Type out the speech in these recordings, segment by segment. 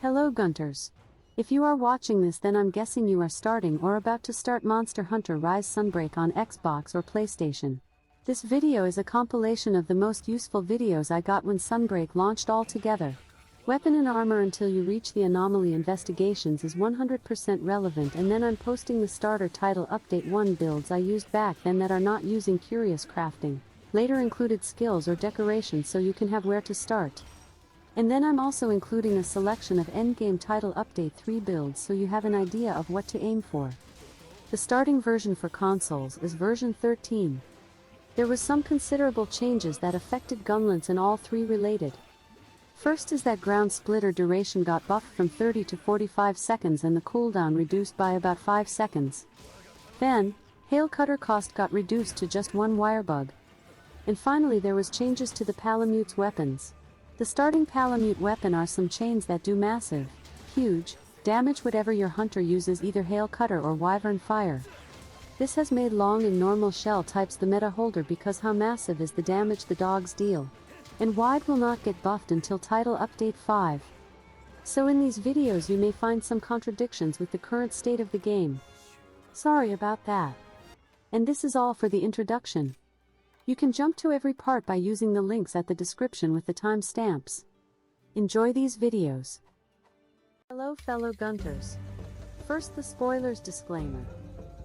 Hello Gunters. If you are watching this, then I'm guessing you are starting or about to start Monster Hunter Rise SUNBREAK on Xbox or PlayStation. This video is a compilation of the most useful videos I got when SUNBREAK launched all together. Weapon and armor until you reach the anomaly investigations is 100% relevant, and then I'm posting the starter title update 1 builds I used back then that are not using curious crafting, later included skills or decorations so you can have where to start. And then I'm also including a selection of Endgame title update 3 builds so you have an idea of what to aim for. The starting version for consoles is version 13. There was some considerable changes that affected Gunlance and all three related. First is that ground splitter duration got buffed from 30 to 45 seconds and the cooldown reduced by about 5 seconds. Then, hail cutter cost got reduced to just 1 wirebug. And finally there was changes to the Palamute's weapons. The starting Palamute weapon are some chains that do massive, huge, damage whatever your hunter uses, either hail cutter or wyvern fire. This has made long and normal shell types the meta holder because how massive is the damage the dogs deal. And wide will not get buffed until title update 5. So in these videos you may find some contradictions with the current state of the game. Sorry about that. And this is all for the introduction. You can jump to every part by using the links at the description with the timestamps. Enjoy these videos. Hello fellow Gunters. First, the spoilers disclaimer.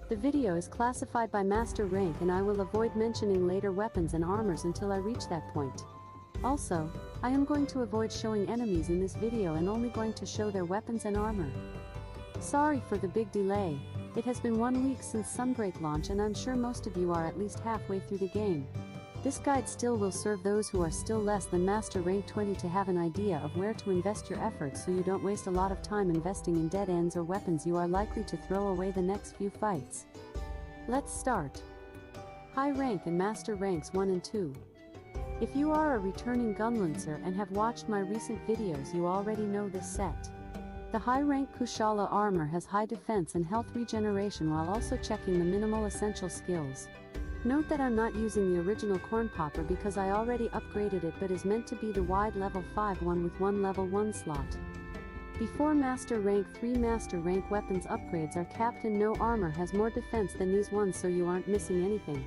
The video is classified by master rank and I will avoid mentioning later weapons and armors until I reach that point. Also, I am going to avoid showing enemies in this video and only going to show their weapons and armor. Sorry for the big delay. It has been 1 week since SUNBREAK launch and I'm sure most of you are at least halfway through the game. This guide still will serve those who are still less than Master Rank 20 to have an idea of where to invest your efforts so you don't waste a lot of time investing in dead ends or weapons you are likely to throw away the next few fights. Let's start. High rank and Master Ranks 1 and 2. If you are a returning Gunlancer and have watched my recent videos, you already know this set. The high-rank Kushala armor has high defense and health regeneration while also checking the minimal essential skills. Note that I'm not using the original corn popper because I already upgraded it, but is meant to be the wide level 5 one with 1 level 1 slot. Before Master Rank 3 Master Rank weapons upgrades are capped and no armor has more defense than these ones, so you aren't missing anything.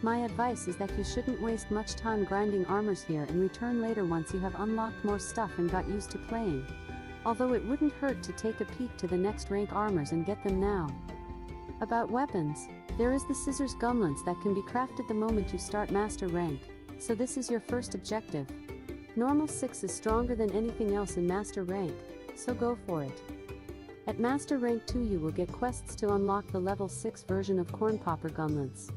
My advice is that you shouldn't waste much time grinding armors here and return later once you have unlocked more stuff and got used to playing. Although it wouldn't hurt to take a peek to the next rank armors and get them now. About weapons, there is the Scissors Gunlance that can be crafted the moment you start Master Rank, so this is your first objective. Normal 6 is stronger than anything else in Master Rank, so go for it. At Master Rank 2 you will get quests to unlock the level 6 version of Corn Popper Gunlance.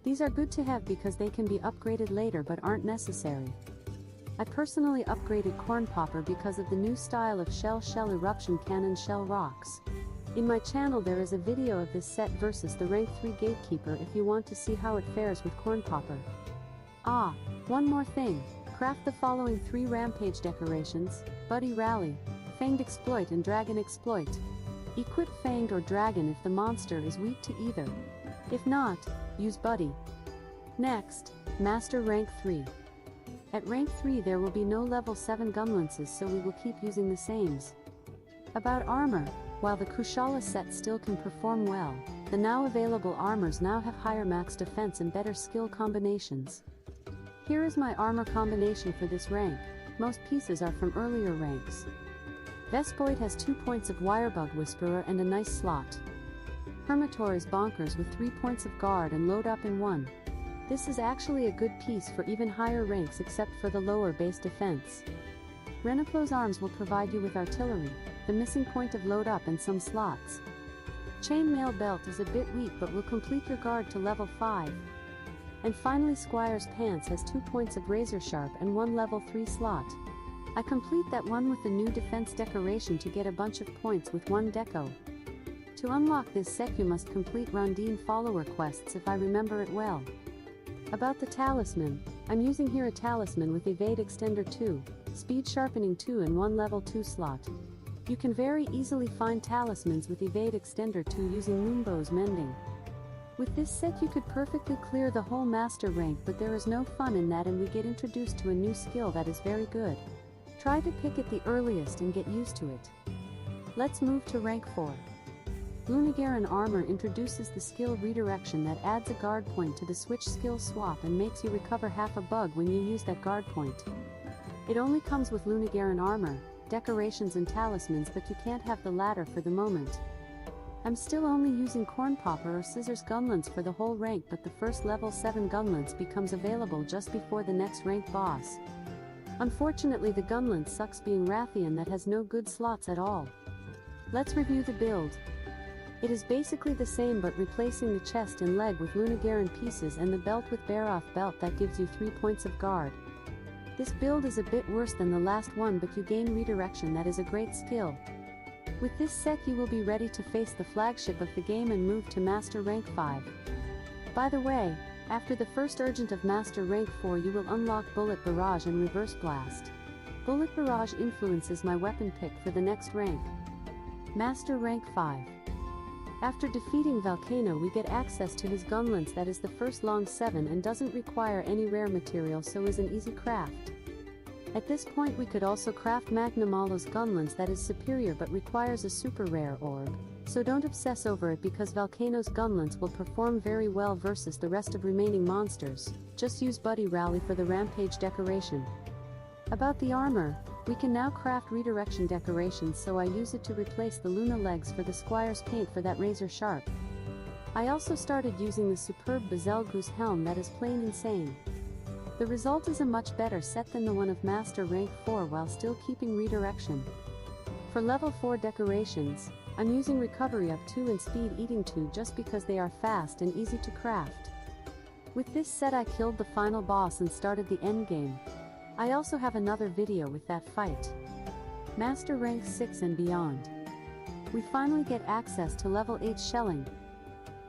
These are good to have because they can be upgraded later but aren't necessary. I personally upgraded Corn Popper because of the new style of shell eruption cannon shell rocks. In my channel there is a video of this set versus the rank 3 gatekeeper if you want to see how it fares with Corn Popper. Ah, one more thing, craft the following 3 rampage decorations: Buddy Rally, Fanged Exploit and Dragon Exploit. Equip Fanged or Dragon if the monster is weak to either. If not, use Buddy. Next, Master Rank 3. At rank 3 there will be no level 7 Gunlances, so we will keep using the sames. About armor, while the Kushala set still can perform well, the now available armors now have higher max defense and better skill combinations. Here is my armor combination for this rank. Most pieces are from earlier ranks. Vespoid has 2 points of Wirebug Whisperer and a nice slot. Hermitor is bonkers with 3 points of guard and load up in 1. This is actually a good piece for even higher ranks except for the lower base defense. Renaplo's arms will provide you with artillery, the missing point of load up and some slots. Chainmail belt is a bit weak but will complete your guard to level 5. And finally Squire's pants has 2 points of razor sharp and 1 level 3 slot. I complete that one with the new defense decoration to get a bunch of points with 1 deco. To unlock this set you must complete Rondine follower quests if I remember it well. About the talisman, I'm using here a talisman with Evade Extender 2, Speed Sharpening 2 and 1 level 2 slot. You can very easily find talismans with Evade Extender 2 using Moonbow's Mending. With this set you could perfectly clear the whole Master Rank, but there is no fun in that and we get introduced to a new skill that is very good. Try to pick it the earliest and get used to it. Let's move to rank 4. Lunagaran armor introduces the skill redirection that adds a guard point to the switch skill swap and makes you recover half a bug when you use that guard point. It only comes with Lunagaran armor, decorations and talismans, but you can't have the latter for the moment. I'm still only using Corn Popper or Scissors Gunlance for the whole rank, but the first level 7 Gunlance becomes available just before the next rank boss. Unfortunately, the Gunlance sucks being Rathian that has no good slots at all. Let's review the build. It is basically the same, but replacing the chest and leg with Lunagaran pieces and the belt with Baroth belt that gives you 3 points of guard. This build is a bit worse than the last one, but you gain redirection, that is a great skill. With this set you will be ready to face the flagship of the game and move to Master Rank 5. By the way, after the first Urgent of Master Rank 4 you will unlock Bullet Barrage and Reverse Blast. Bullet Barrage influences my weapon pick for the next rank. Master Rank 5. After defeating Volcano we get access to his Gunlance that is the first long 7 and doesn't require any rare material, so is an easy craft. At this point we could also craft Magnamalo's Gunlance that is superior but requires a super rare orb, so don't obsess over it because Volcano's Gunlance will perform very well versus the rest of remaining monsters. Just use Buddy Rally for the Rampage decoration. About the armor, we can now craft redirection decorations, so I use it to replace the Luna legs for the Squire's paint for that razor sharp. I also started using the superb Bazelgoose helm that is plain insane. The result is a much better set than the one of Master Rank 4 while still keeping redirection. For level 4 decorations, I'm using Recovery Up 2 and Speed Eating 2 just because they are fast and easy to craft. With this set I killed the final boss and started the endgame. I also have another video with that fight. Master Rank 6 and beyond. We finally get access to level 8 shelling.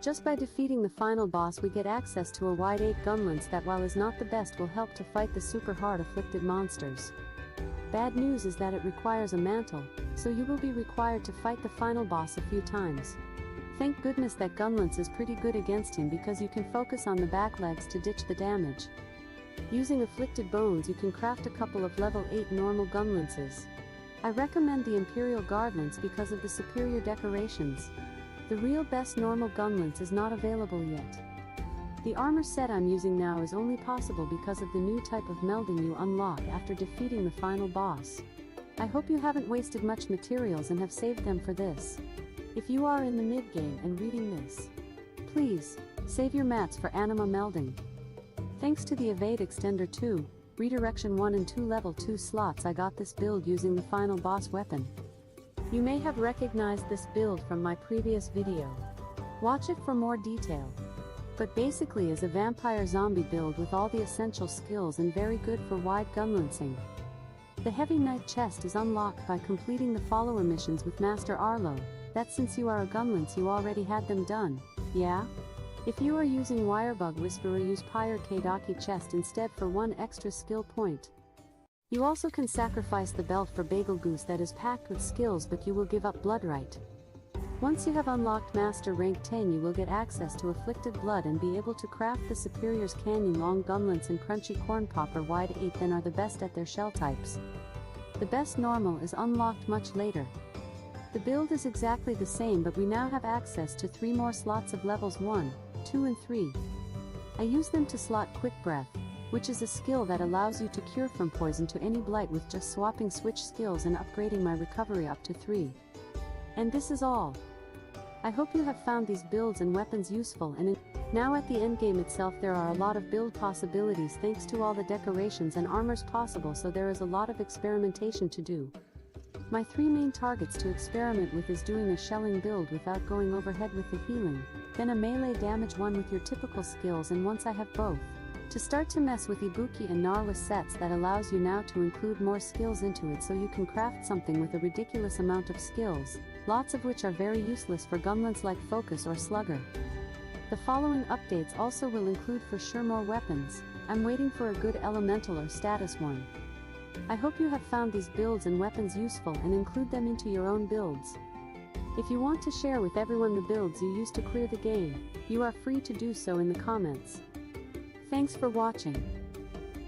Just by defeating the final boss we get access to a wide 8 Gunlance that, while is not the best, will help to fight the super hard afflicted monsters. Bad news is that it requires a mantle, so you will be required to fight the final boss a few times. Thank goodness that Gunlance is pretty good against him because you can focus on the back legs to ditch the damage. Using afflicted bones you can craft a couple of level 8 normal Gunlances. I recommend the Imperial Guardlance because of the superior decorations. The real best normal Gunlance is not available yet. The armor set I'm using now is only possible because of the new type of melding you unlock after defeating the final boss. I hope you haven't wasted much materials and have saved them for this. If you are in the mid-game and reading this, please, save your mats for anima melding. Thanks to the Evade Extender 2, Redirection 1 and 2 level 2 slots I got this build using the final boss weapon. You may have recognized this build from my previous video. Watch it for more detail. But basically is a vampire zombie build with all the essential skills and very good for wide gunlancing. The Heavy Knight chest is unlocked by completing the follower missions with Master Arlo. That's since you are a Gunlance you already had them done, yeah? If you are using Wirebug Whisperer use Pyre Kadaki chest instead for 1 extra skill point. You also can sacrifice the belt for Bagel Goose that is packed with skills, but you will give up Bloodright. Once you have unlocked Master Rank 10 you will get access to Afflicted Blood and be able to craft the Superior's Canyon Long Gunlance and Crunchy Corn Popper Wide 8 then are the best at their shell types. The best normal is unlocked much later. The build is exactly the same, but we now have access to 3 more slots of levels 1, 2 and 3. I use them to slot Quick Breath, which is a skill that allows you to cure from poison to any blight with just swapping switch skills and upgrading my recovery up to 3. And this is all. I hope you have found these builds and weapons useful, and now at the endgame itself there are a lot of build possibilities thanks to all the decorations and armors possible, so there is a lot of experimentation to do. My 3 main targets to experiment with is doing a shelling build without going overhead with the healing, then a melee damage one with your typical skills, and once I have both, to start to mess with Ibuki and Narwa sets that allows you now to include more skills into it so you can craft something with a ridiculous amount of skills, lots of which are very useless for Gunlance like Focus or Slugger. The following updates also will include for sure more weapons. I'm waiting for a good elemental or status one. I hope you have found these builds and weapons useful and include them into your own builds. If you want to share with everyone the builds you use to clear the game, you are free to do so in the comments. Thanks for watching.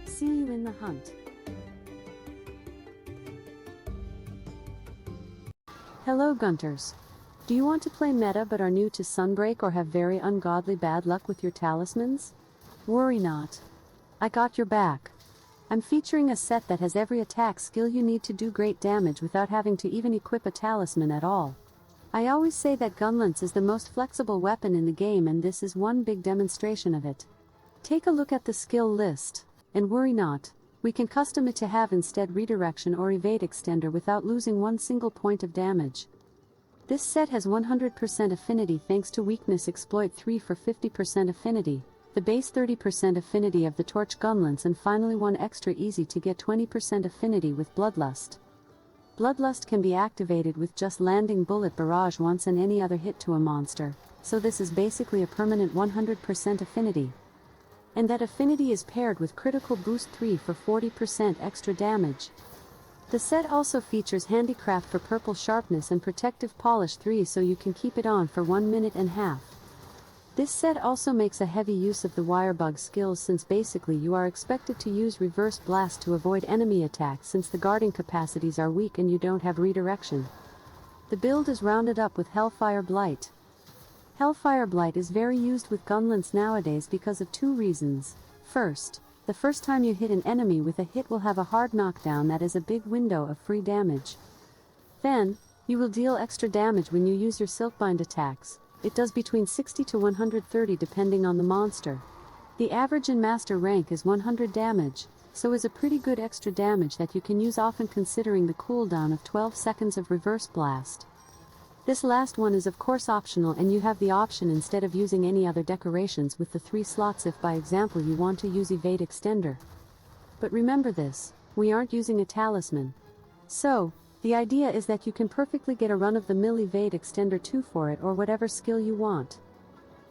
See you in the hunt. Hello Gunters. Do you want to play meta but are new to Sunbreak or have very ungodly bad luck with your talismans? Worry not. I got your back. I'm featuring a set that has every attack skill you need to do great damage without having to even equip a talisman at all. I always say that Gunlance is the most flexible weapon in the game, and this is one big demonstration of it. Take a look at the skill list, and worry not, we can custom it to have instead redirection or evade extender without losing one single point of damage. This set has 100% affinity thanks to weakness exploit 3 for 50% affinity, the base 30% affinity of the torch Gunlance, and finally one extra easy to get 20% affinity with Bloodlust. Bloodlust can be activated with just landing bullet barrage once and any other hit to a monster, so this is basically a permanent 100% affinity. And that affinity is paired with critical boost 3 for 40% extra damage. The set also features handicraft for purple sharpness and protective polish 3, so you can keep it on for 1.5 minutes. This set also makes a heavy use of the wirebug skills, since basically you are expected to use reverse blast to avoid enemy attacks since the guarding capacities are weak and you don't have redirection. The build is rounded up with Hellfire Blight. Hellfire Blight is very used with Gunlance nowadays because of 2 reasons. First, the first time you hit an enemy with a hit will have a hard knockdown that is a big window of free damage. Then, you will deal extra damage when you use your Silkbind attacks. It does between 60 to 130 depending on the monster. The average in master rank is 100 damage, so is a pretty good extra damage that you can use often considering the cooldown of 12 seconds of reverse blast. This last one is of course optional, and you have the option instead of using any other decorations with the 3 slots if by example you want to use evade extender. But remember this, we aren't using a talisman. So, the idea is that you can perfectly get a run-of-the-mill evade extender 2 for it or whatever skill you want.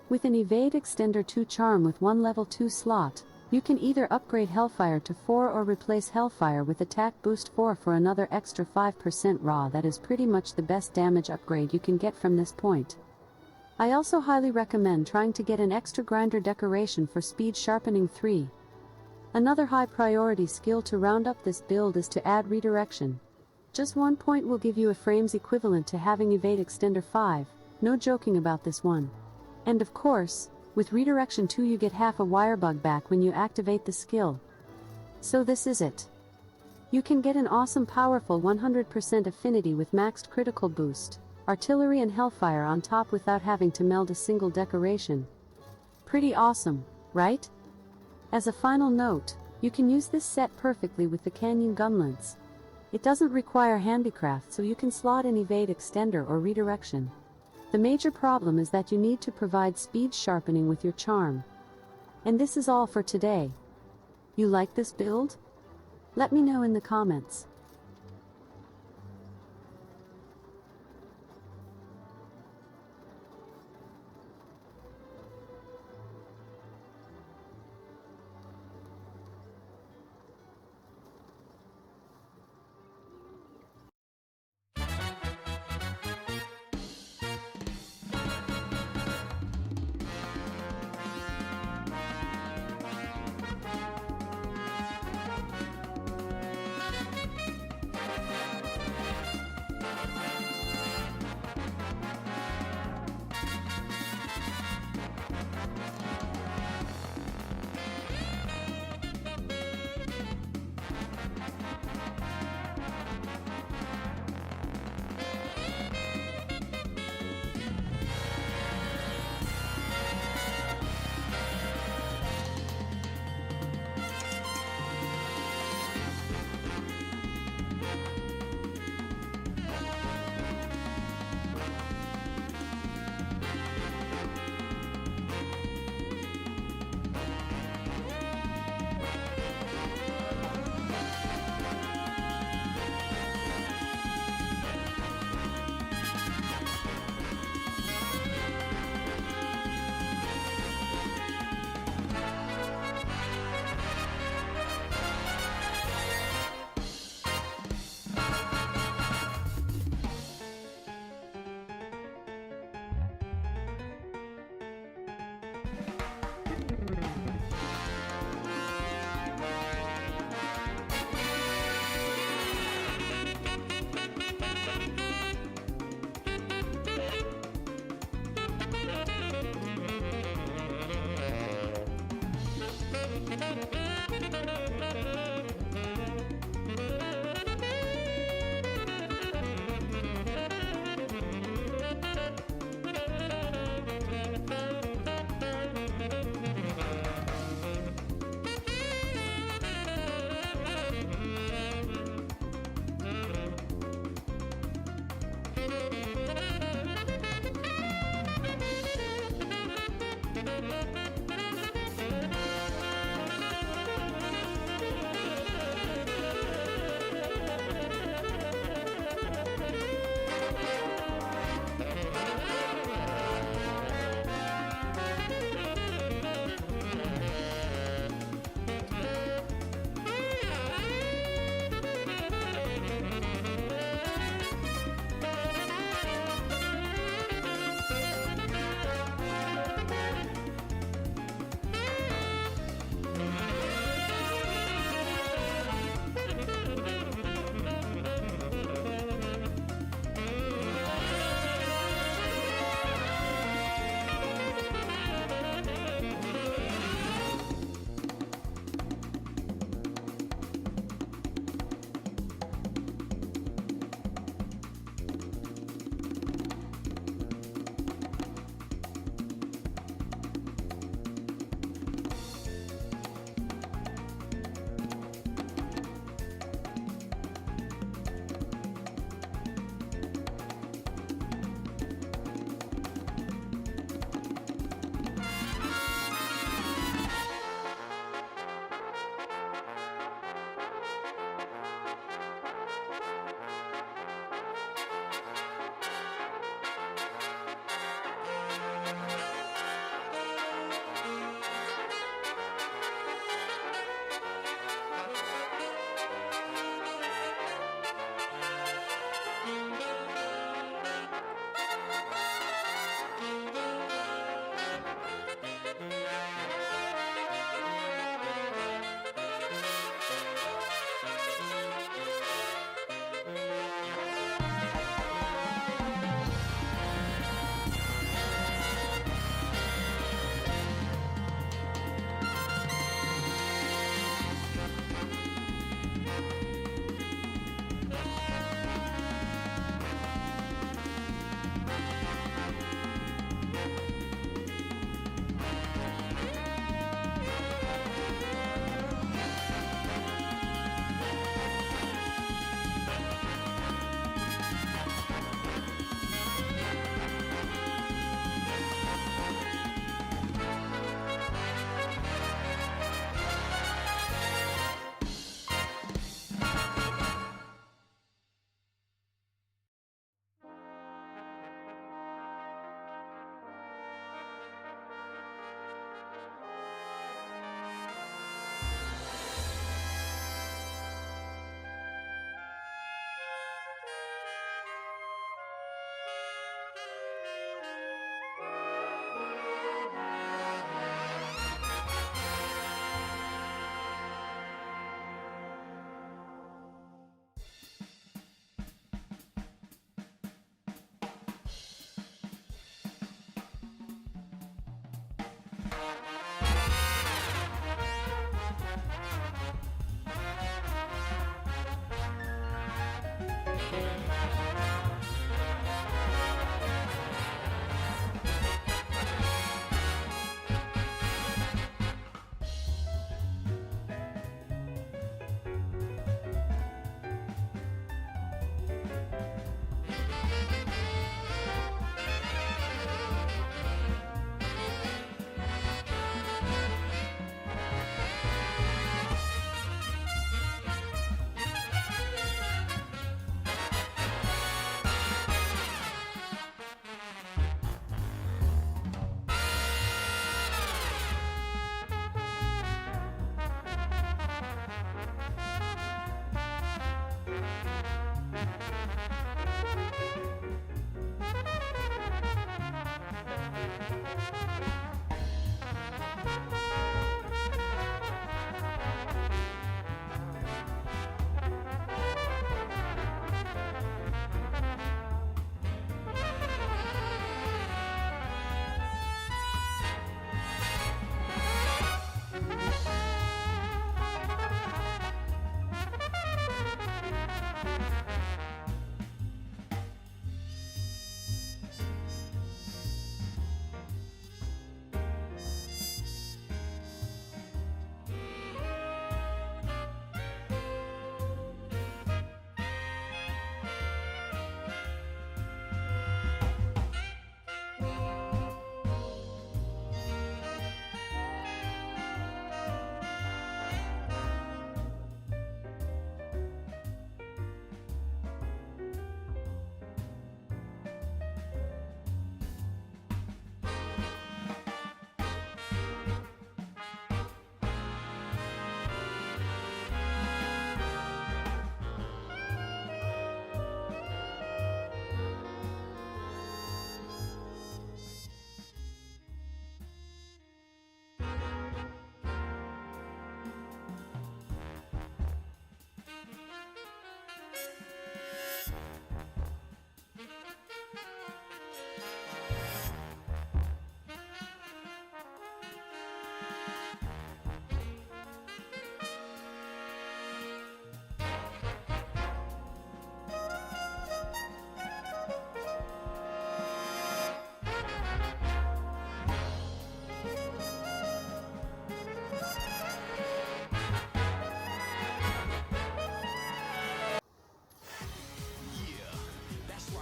With an evade extender 2 charm with 1 level 2 slot, you can either upgrade Hellfire to 4 or replace Hellfire with attack boost 4 for another extra 5% raw. That is pretty much the best damage upgrade you can get from this point. I also highly recommend trying to get an extra grinder decoration for speed sharpening 3. Another high priority skill to round up this build is to add redirection. Just 1 point will give you a frames equivalent to having evade extender 5, no joking about this one. And of course, with redirection 2 you get half a wirebug back when you activate the skill. So this is it. You can get an awesome powerful 100% affinity with maxed critical boost, artillery and hellfire on top without having to meld a single decoration. Pretty awesome, right? As a final note, you can use this set perfectly with the Canyon Gunlance. It doesn't require handicraft, so you can slot an evade extender or redirection. The major problem is that you need to provide speed sharpening with your charm. And this is all for today. You like this build? Let me know in the comments.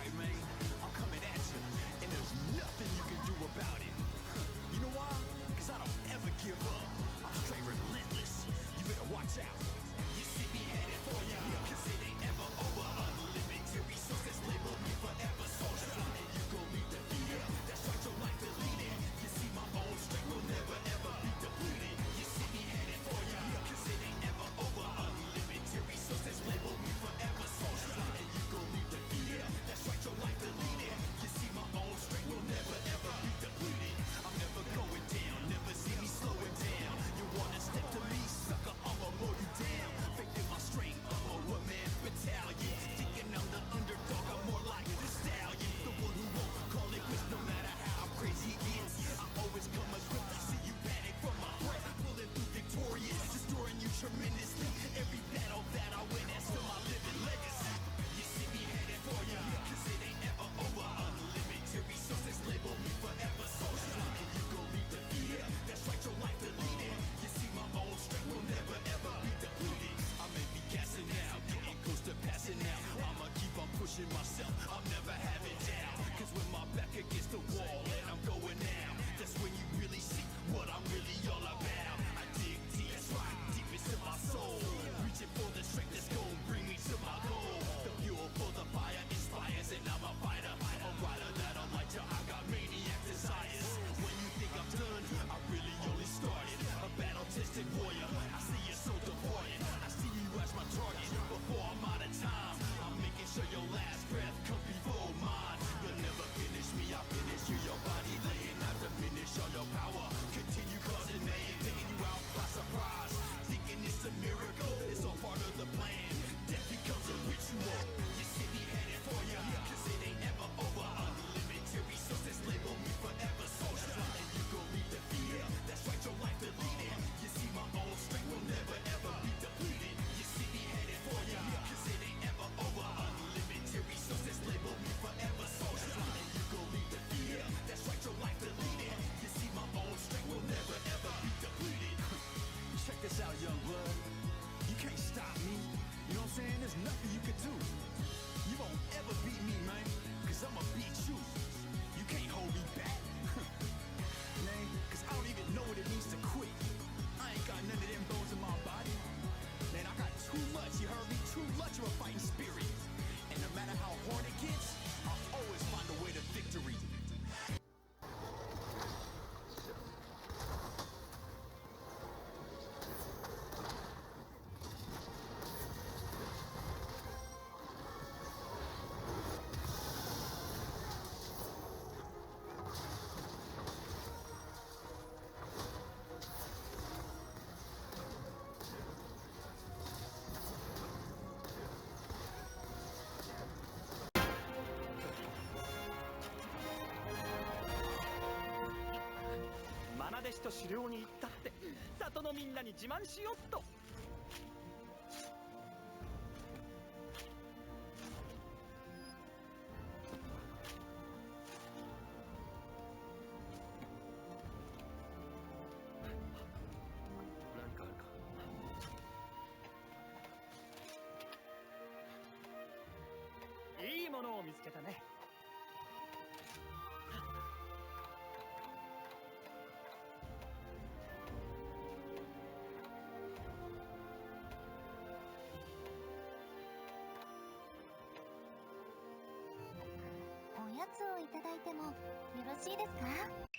right, man. I'm coming at you, and there's nothing you can do about it. You know why? Cause I don't ever give up. I'm straight relentless. You better watch out. You see me headed for ya, cause it ain't ever over. Unlimited resources label me forever soldier. And you gon' need the fear. That's right, your life is leading. You see my own strength will never ever be depleted. You see me headed for ya, cause it ain't ever over. Unlimited resources label me forever soldier. And you gon' need the fear. That's right, your life is leading. You see my own strength will never ever be depleted. I'm never going down, never see me slowing down. You wanna step to me, sucker, I'ma mow you down. Faking my strength, I'm a one-man battalion. Thinking I'm the underdog, I'm more like the stallion. The one who won't call it quits no matter how crazy it gets. I always come equipped, I see you panic from my breath. Pulling through victorious, destroying you tremendously. Every battle that I win, that's still my living legacy. You see me headed for ya, cause it ain't ever over. Unlimited resources label me forever soldier. And you gon' need the fear, that's right, your life to lead it. You see my own strength will never ever be depleted. I may be gassing out, getting close to passing out. I'ma keep on pushing myself, I'm never having doubt. Cause when my back against the wall and I'm going down, that's when you really see what I'm really all about. I dig deep, that's right, deep into my soul. Reaching for the strength that's gon' bring me to my goal. The fuel for the fire inspires and I'm a fighter. A rider that'll light you, I got maniac desires. When you think I'm done, I really only started. A battle-tested warrior, I see you so departed. I see you as my target, before I'm out of time. I'm making sure your last breath comes before mine. You'll never finish me, I finish you. Your body laying, not diminish all your power. Continue causing mayhem, taking you out by surprise. Thinking it's a miracle, it's all part of the plan. Death becomes a ritual. You see me headed for ya, cause it ain't ever over. Unlimited resources label me forever soldier. And you gon' need the fear, that's right, your life to lead it. You see my own strength will never ever be depleted. You see me headed for ya, cause it ain't ever over. Unlimited resources label me forever soldier. And you gon' need the fear, that's right, your life to lead it. You see my own strength will never ever be depleted. Check this out, young blood. You can't stop me. You know what I'm saying? There's nothing you can do. You won't ever beat me, man. Cause I'ma beat you. You can't hold me back. Man, cause I don't even know what it means to quit. I ain't got none of them bones in my body. Man, I got too much, you heard me? Too much of a fighting spirit. And no matter how hard it gets, I'll always find a way to victory.愛弟子と狩猟に行ったって里のみんなに自慢しよっと。何かあるか。いいものを見つけたね。おやつをいただいてもよろしいですか？